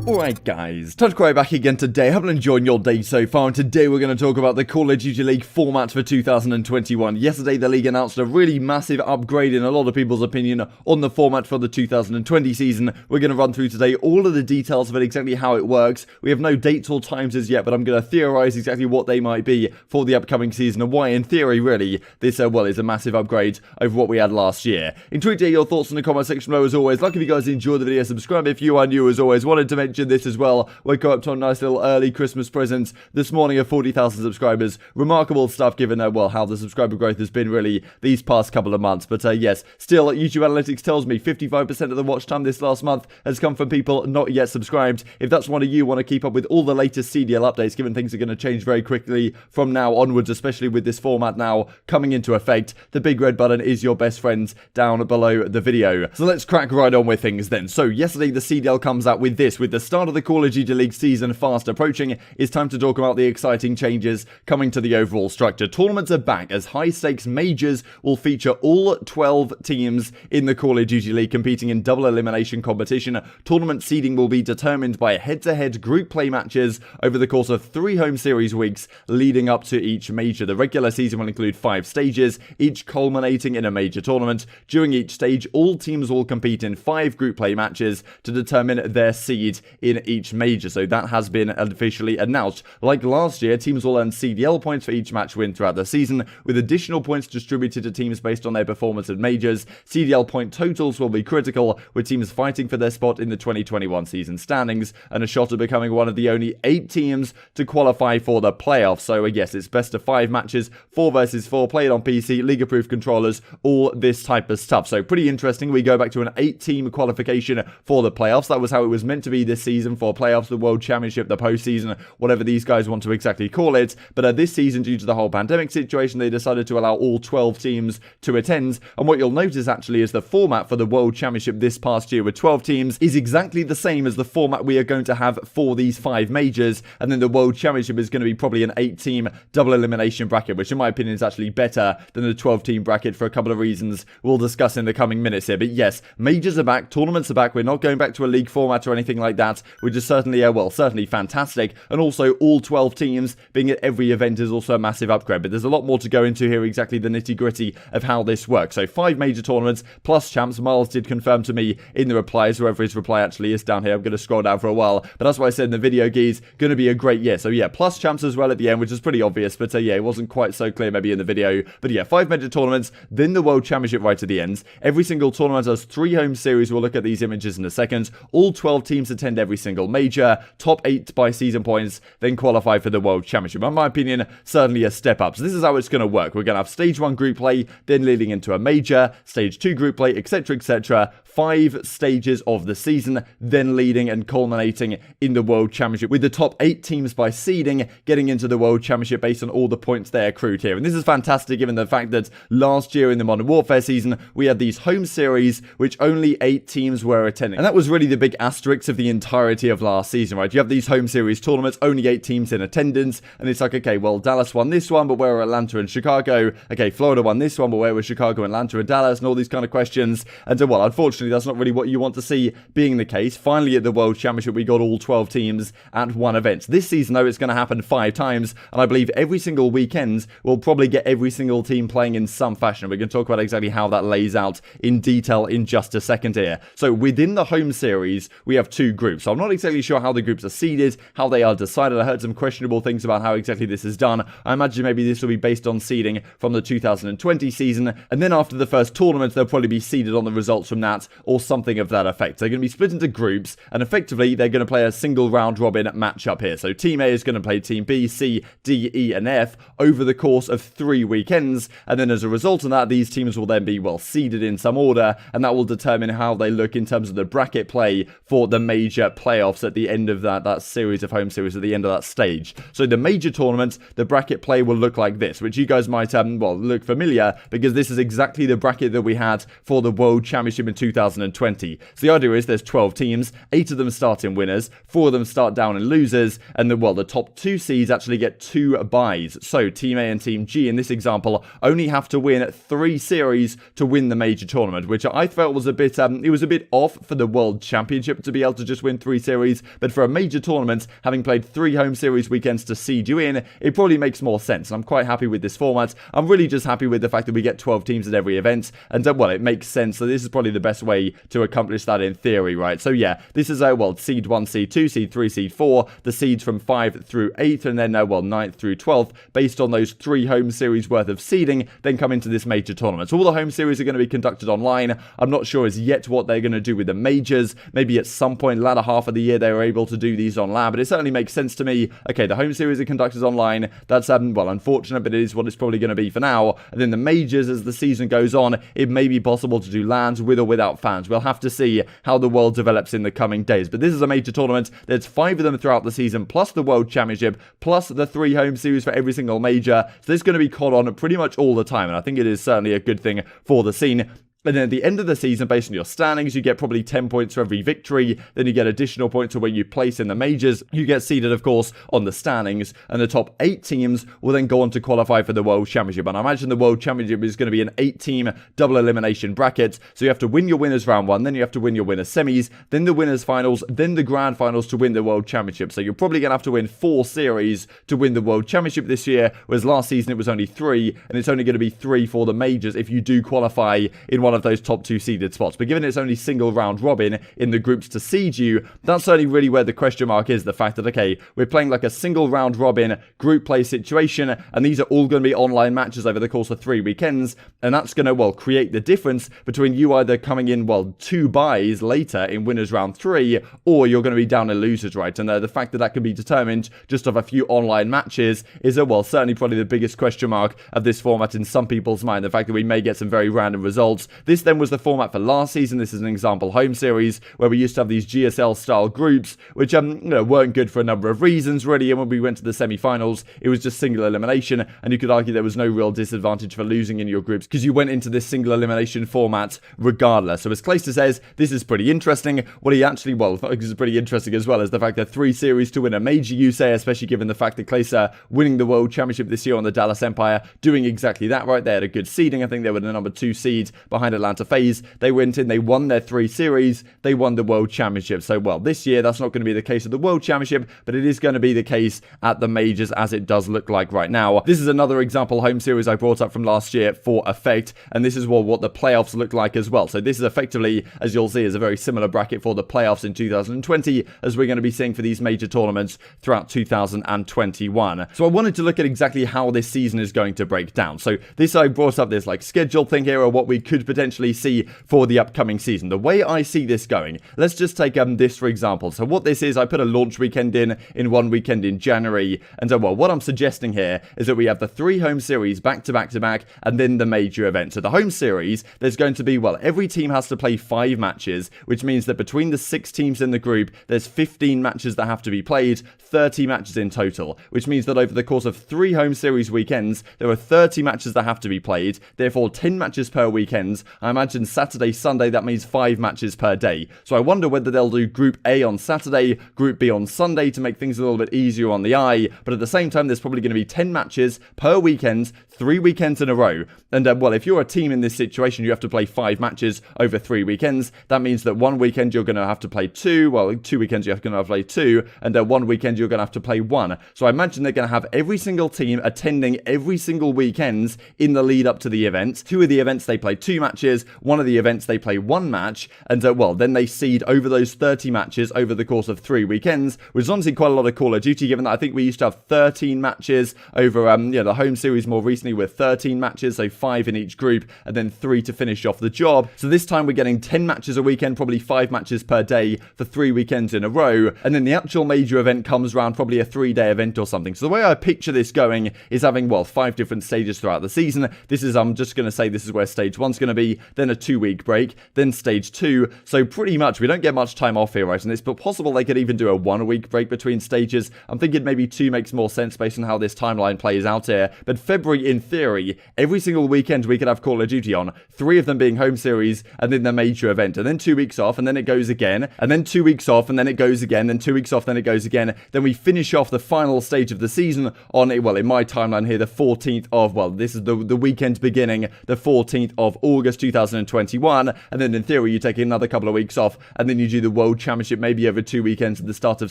Alright guys, TacticalRab back again today. Hope you're enjoying your day so far, and today we're going to talk about the Call of Duty League format for 2021. Yesterday the league announced a really massive upgrade in a lot of people's opinion on the format for the 2020 season. We're going to run through today all of the details of it, exactly how it works. We have no dates or times as yet, but I'm going to theorise exactly what they might be for the upcoming season and why in theory really this is a massive upgrade over what we had last year. Tweet your thoughts in the comment section below as always. Like if you guys enjoyed the video, subscribe if you are new as always. Wanted to mention this as well. We got up to a nice little early Christmas present this morning of 40,000 subscribers. Remarkable stuff given how the subscriber growth has been really these past couple of months. But yes, still YouTube analytics tells me 55% of the watch time this last month has come from people not yet subscribed. If that's one of you want to keep up with all the latest CDL updates, given things are going to change very quickly from now onwards, especially with this format now coming into effect, the big red button is your best friend down below the video. So let's crack right on with things then. So yesterday the CDL comes out with this, with the start of the Call of Duty League season fast approaching. It's time to talk about the exciting changes coming to the overall structure. Tournaments are back as high stakes majors will feature all 12 teams in the Call of Duty League competing in double elimination competition. Tournament seeding will be determined by head-to-head group play matches over the course of 3 home series weeks leading up to each major. The regular season will include 5 stages, each culminating in a major tournament. During each stage, all teams will compete in 5 group play matches to determine their seed in each major. So that has been officially announced. Like last year, teams will earn CDL points for each match win throughout the season, with additional points distributed to teams based on their performance at majors. CDL point totals will be critical, with teams fighting for their spot in the 2021 season standings and a shot at becoming one of the only 8 teams to qualify for the playoffs. So yes, it's best of 5 matches, 4 versus 4, played on PC, league-approved controllers, all this type of stuff. So pretty interesting. We go back to an 8-team qualification for the playoffs. That was how it was meant to be this season for playoffs, the World Championship, the postseason, whatever these guys want to exactly call it. But this season, due to the whole pandemic situation, they decided to allow all 12 teams to attend. And what you'll notice actually is the format for the World Championship this past year with 12 teams is exactly the same as the format we are going to have for these 5 majors. And then the World Championship is going to be probably an 8-team double elimination bracket, which in my opinion is actually better than the 12-team bracket for a couple of reasons we'll discuss in the coming minutes here. But yes, majors are back, tournaments are back. We're not going back to a league format or anything like that, which is certainly, certainly fantastic. And also all 12 teams being at every event is also a massive upgrade. But there's a lot more to go into here, exactly the nitty-gritty of how this works. So 5 major tournaments plus champs. Miles did confirm to me in the replies, wherever his reply actually is down here. I'm going to scroll down for a while, but that's what I said in the video, guys. Going to be a great year. So yeah, plus champs as well at the end, which is pretty obvious, but yeah, it wasn't quite so clear maybe in the video. But yeah, 5 major tournaments, then the World Championship right at the end. Every single tournament has 3 home series. We'll look at these images in a second. All 12 teams attend every single major, top 8 by season points, then qualify for the World Championship. In my opinion, certainly a step up. So this is how it's going to work. We're going to have stage 1 group play, then leading into a major, stage 2 group play, etc, etc. 5 stages of the season, then leading and culminating in the World Championship, with the top 8 teams by seeding getting into the World Championship based on all the points they accrued here. And this is fantastic given the fact that last year in the Modern Warfare season, we had these home series, which only 8 teams were attending. And that was really the big asterisk of the entirety of last season, right? You have these home series tournaments, only 8 teams in attendance, and it's like, okay, well, Dallas won this one, but where are Atlanta and Chicago? Okay, Florida won this one, but where were Chicago, Atlanta, and Dallas, and all these kind of questions. And well, unfortunately, that's not really what you want to see being the case. Finally, at the World Championship, we got all 12 teams at one event. This season, though, it's going to happen 5 times, and I believe every single weekend we'll probably get every single team playing in some fashion. We're going to talk about exactly how that lays out in detail in just a second here. So within the home series, we have 2 groups. So I'm not exactly sure how the groups are seeded, how they are decided. I heard some questionable things about how exactly this is done. I imagine maybe this will be based on seeding from the 2020 season, and then after the first tournament, they'll probably be seeded on the results from that, or something of that effect. They're going to be split into groups, and effectively, they're going to play a single round-robin matchup here. So Team A is going to play Team B, C, D, E, and F over the course of 3 weekends, and then as a result of that, these teams will then be, seeded in some order, and that will determine how they look in terms of the bracket play for the major playoffs at the end of that series of home series, at the end of that stage. So the major tournament, the bracket play will look like this, which you guys might, look familiar, because this is exactly the bracket that we had for the World Championship in 2020. So the idea is there's 12 teams, 8 of them start in winners, 4 of them start down in losers, and the top 2 seeds actually get 2 buys. So Team A and Team G in this example only have to win 3 series to win the major tournament, which I felt was a bit, it was a bit off for the World Championship to be able to just win 2.3 series, but for a major tournament, having played 3 home series weekends to seed you in, it probably makes more sense. And I'm quite happy with this format. I'm really just happy with the fact that we get 12 teams at every event, and well, it makes sense. So this is probably the best way to accomplish that in theory, right? So yeah, this is well, seed 1, seed 2, seed 3, seed 4, the seeds from 5 through 8, and then well, 9th through 12th, based on those 3 home series worth of seeding, then come into this major tournament. So all the home series are going to be conducted online. I'm not sure as yet what they're going to do with the majors. Maybe at some point latter half of the year they were able to do these on lab, but it certainly makes sense to me. Okay, the home series are conducted online. That's well, unfortunate, but it is what it's probably going to be for now. And then the majors, as the season goes on, it may be possible to do lands with or without fans. We'll have to see how the world develops in the coming days. But this is a major tournament. There's 5 of them throughout the season, plus the World Championship, plus the 3 home series for every single major. So this is going to be caught on pretty much all the time, and I think it is certainly a good thing for the scene. And then at the end of the season, based on your standings, you get probably 10 points for every victory. Then you get additional points for where you place in the majors. You get seeded, of course, on the standings. And the top 8 teams will then go on to qualify for the World Championship. And I imagine the World Championship is going to be an 8-team double elimination bracket. So you have to win your winners round 1. Then you have to win your winners semis. Then the winners finals. Then the grand finals to win the World Championship. So you're probably going to have to win 4 series to win the World Championship this year. Whereas last season it was only 3. And it's only going to be 3 for the majors if you do qualify in one of those top 2 seeded spots. But given it's only single round robin in the groups to seed you, that's certainly really where the question mark is. The fact that, okay, we're playing like a single round robin group play situation, and these are all going to be online matches over the course of 3 weekends, and that's going to, well, create the difference between you either coming in, well, 2 buys later in winners round 3, or you're going to be down in losers, right? And the fact that that can be determined just off a few online matches is, well, certainly probably the biggest question mark of this format in some people's mind. The fact that we may get some very random results. This then was the format for last season. This is an example home series where we used to have these GSL style groups, which weren't good for a number of reasons really. And when we went to the semi-finals, it was just single elimination, and you could argue there was no real disadvantage for losing in your groups because you went into this single elimination format regardless. So as Clayster says, this is pretty interesting. What he actually, well, this is pretty interesting as well, is the fact that 3 series to win a major, you say, especially given the fact that Clayster winning the World Championship this year on the Dallas Empire, doing exactly that, right? They had a good seeding. I think they were the number 2 seed behind Atlanta FaZe. They went in, they won their 3 series, they won the World Championship. So, well, this year that's not going to be the case at the World Championship, but it is going to be the case at the majors, as it does look like right now. This is another example home series I brought up from last year for effect, and this is what the playoffs look like as well. So this is effectively, as you'll see, is a very similar bracket for the playoffs in 2020 as we're going to be seeing for these major tournaments throughout 2021. So I wanted to look at exactly how this season is going to break down. So this, I brought up this like schedule thing here, or what we could potentially see for the upcoming season. The way I see this going, let's just take this for example. So what this is, I put a launch weekend in one weekend in January, and so, well, what I'm suggesting here is that we have the 3 home series back to back to back, and then the major event. So the home series, there's going to be, well, every team has to play 5 matches, which means that between the 6 teams in the group, there's 15 matches that have to be played, 30 matches in total, which means that over the course of 3 home series weekends, there are 30 matches that have to be played, therefore 10 matches per weekend. I imagine Saturday, Sunday, that means 5 matches per day. So I wonder whether they'll do Group A on Saturday, Group B on Sunday to make things a little bit easier on the eye, but at the same time, there's probably going to be 10 matches per weekend, 3 weekends in a row. And well, if you're a team in this situation, you have to play 5 matches over 3 weekends. That means that 1 weekend you're going to have to play 2, well, 2 weekends you're going to have to play 2, and 1 weekend you're going to have to play 1. So I imagine they're going to have every single team attending every single weekend in the lead up to the event. 2 of the events they play 2 matches, 1 of the events they play 1 match, and well, then they seed over those 30 matches over the course of 3 weekends, which is honestly quite a lot of Call of Duty, given that I think we used to have 13 matches over the home series more recently with 13 matches, so 5 in each group, and then 3 to finish off the job. So this time we're getting 10 matches a weekend, probably 5 matches per day for 3 weekends in a row, and then the actual major event comes around, probably a 3-day event or something. So the way I picture this going is having, well, 5 different stages throughout the season. This is, I'm just going to say this is where stage 1's going to be, then a 2-week break, then stage 2. So pretty much we don't get much time off here, right? And it's possible they could even do a 1-week break between stages. I'm thinking maybe 2 makes more sense based on how this timeline plays out here. But February, in theory, every single weekend we could have Call of Duty on, 3 of them being home series, and then the major event, and then 2 weeks off, and then it goes again, and then 2 weeks off, and then it goes again, then 2 weeks off, then it goes again. Then we finish off the final stage of the season on, well, in my timeline here, the 14th of, well, this is the weekend beginning, the 14th of August August 2021, and then in theory you take another couple of weeks off, and then you do the World Championship maybe over 2 weekends at the start of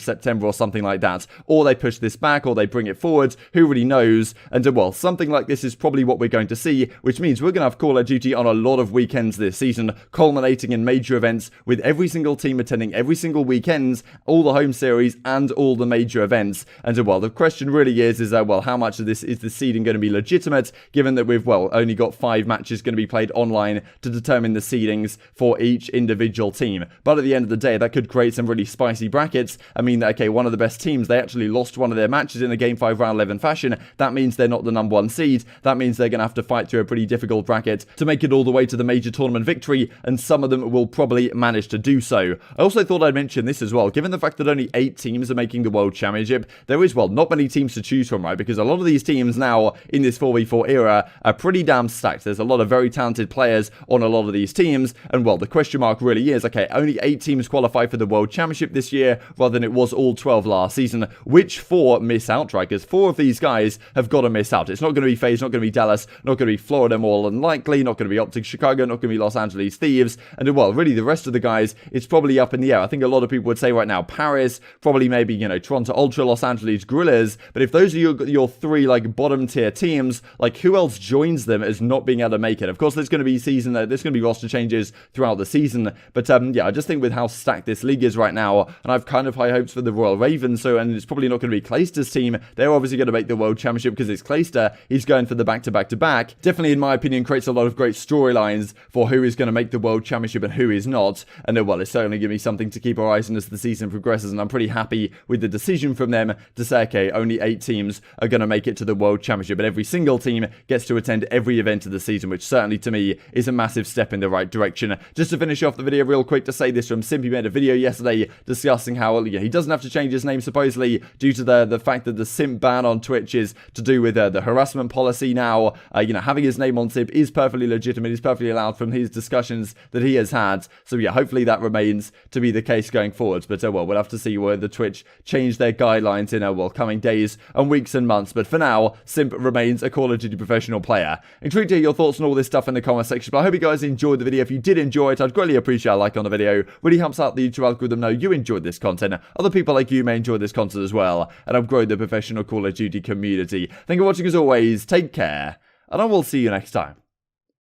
September or something like that. Or they push this back, or they bring it forward, who really knows? And well, something like this is probably what we're going to see, which means we're going to have Call of Duty on a lot of weekends this season, culminating in major events with every single team attending every single weekends, all the home series and all the major events. And well, the question really is well, how much of this is the seeding going to be legitimate, given that we've, well, only got 5 matches going to be played online to determine the seedings for each individual team. But at the end of the day, that could create some really spicy brackets. I mean, okay, one of the best teams, they actually lost one of their matches in a Game 5 Round 11 fashion. That means they're not the number 1 seed. That means they're going to have to fight through a pretty difficult bracket to make it all the way to the major tournament victory, and some of them will probably manage to do so. I also thought I'd mention this as well, given the fact that only 8 teams are making the World Championship, there is, well, not many teams to choose from, right? Because a lot of these teams now in this 4v4 era are pretty damn stacked. There's a lot of very talented players on a lot of these teams, and well, the question mark really is, okay, only 8 teams qualify for the World Championship this year, rather than it was all 12 last season. Which 4 miss out, right? Because 4 of these guys have got to miss out. It's not going to be FaZe, not going to be Dallas, not going to be Florida, more than likely, not going to be OpTic Chicago, not going to be Los Angeles Thieves, and well, really the rest of the guys, it's probably up in the air. I think a lot of people would say right now, Paris, probably maybe, you know, Toronto Ultra, Los Angeles Guerrillas, but if those are your 3, like, bottom tier teams, like, who else joins them as not being able to make it? Of course, there's going to be there's going to be roster changes throughout the season, but yeah, I just think with how stacked this league is right now, and I've kind of high hopes for the Royal Ravens, and it's probably not going to be Clayster's team. They're obviously going to make the World Championship because it's Clayster. He's going for the back-to-back-to-back. Definitely, in my opinion, creates a lot of great storylines for who is going to make the World Championship and who is not. And well, it's certainly going to be something to keep our eyes on as the season progresses, and I'm pretty happy with the decision from them to say, okay, only 8 teams are going to make it to the World Championship, but every single team gets to attend every event of the season, which certainly to me is a massive step in the right direction. Just to finish off the video real quick, to say this from Sypien made a video yesterday discussing how he doesn't have to change his name supposedly due to the fact that the simp ban on Twitch is to do with the harassment policy now. You know, having his name on simp is perfectly legitimate, is perfectly allowed from his discussions that he has had. So yeah, hopefully that remains to be the case going forwards. But well, we'll have to see where the Twitch change their guidelines in well, coming days and weeks and months. But for now, simp remains a Call of Duty professional player. Intrigued to hear your thoughts on all this stuff in the comment section, but I hope you guys enjoyed the video. If you did enjoy it, I'd greatly appreciate a like on the video. Really helps out the YouTube algorithm know you enjoyed this content. Other people like you may enjoy this content as well, and I've grown the professional Call of Duty community. Thank you for watching as always, take care, and I will see you next time.